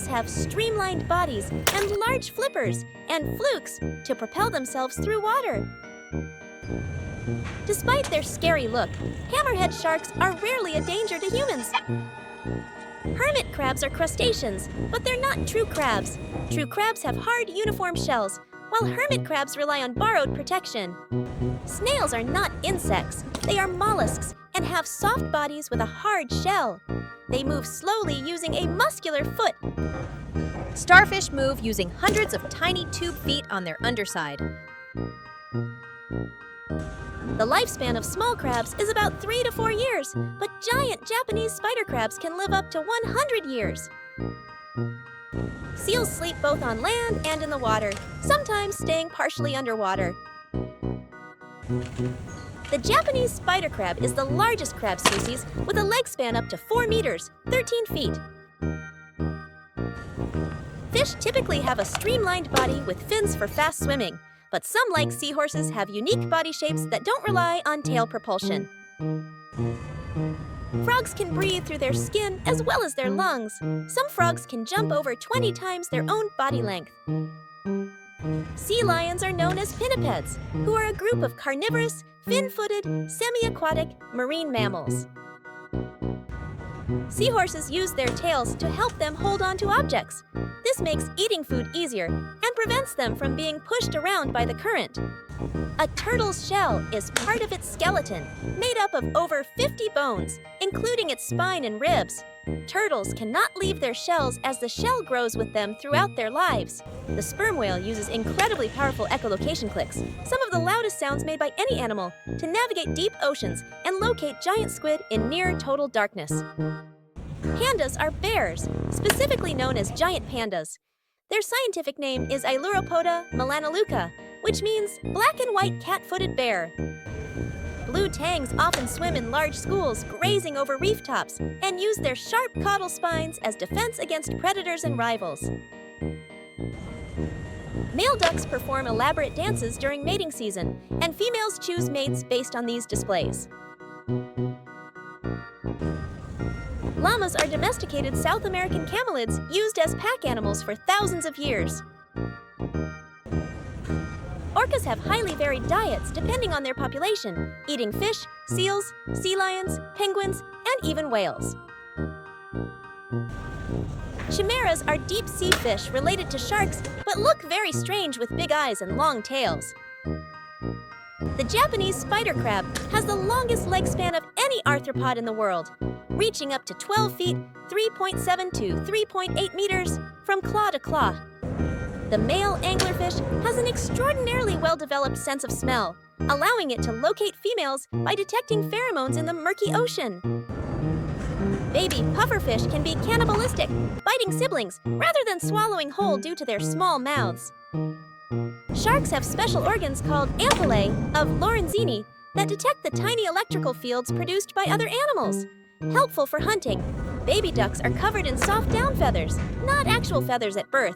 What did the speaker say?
Sharks have streamlined bodies and large flippers and flukes to propel themselves through water. Despite their scary look, hammerhead sharks are rarely a danger to humans. Hermit crabs are crustaceans, but they're not true crabs. True crabs have hard, uniform shells, while hermit crabs rely on borrowed protection. Snails are not insects. They are mollusks and have soft bodies with a hard shell. They move slowly using a muscular foot. Starfish move using hundreds of tiny tube feet on their underside. The lifespan of small crabs is about 3 to 4 years, but giant Japanese spider crabs can live up to 100 years. Seals sleep both on land and in the water, sometimes staying partially underwater. The Japanese spider crab is the largest crab species with a leg span up to 4 meters, 13 feet. Fish typically have a streamlined body with fins for fast swimming, but some, like seahorses, have unique body shapes that don't rely on tail propulsion. Frogs can breathe through their skin as well as their lungs. Some frogs can jump over 20 times their own body length. Sea lions are known as pinnipeds, who are a group of carnivorous, fin-footed, semi-aquatic marine mammals. Seahorses use their tails to help them hold on to objects. This makes eating food easier and prevents them from being pushed around by the current. A turtle's shell is part of its skeleton, made up of over 50 bones, including its spine and ribs. Turtles cannot leave their shells as the shell grows with them throughout their lives. The sperm whale uses incredibly powerful echolocation clicks, some of the loudest sounds made by any animal, to navigate deep oceans and locate giant squid in near total darkness. Pandas are bears, specifically known as giant pandas. Their scientific name is Ailuropoda melanoleuca, which means black and white cat-footed bear. Blue tangs often swim in large schools, grazing over reef tops, and use their sharp caudal spines as defense against predators and rivals. Male ducks perform elaborate dances during mating season, and females choose mates based on these displays. Llamas are domesticated South American camelids used as pack animals for thousands of years. Orcas have highly varied diets depending on their population, eating fish, seals, sea lions, penguins, and even whales. Chimeras are deep-sea fish related to sharks, but look very strange with big eyes and long tails. The Japanese spider crab has the longest leg span of any arthropod in the world, reaching up to 12 feet, 3.7 to 3.8 meters, from claw to claw. The male anglerfish has an extraordinarily well-developed sense of smell, allowing it to locate females by detecting pheromones in the murky ocean. Baby pufferfish can be cannibalistic, biting siblings rather than swallowing whole due to their small mouths. Sharks have special organs called ampullae of Lorenzini that detect the tiny electrical fields produced by other animals. Helpful for hunting, baby ducks are covered in soft down feathers, not actual feathers at birth.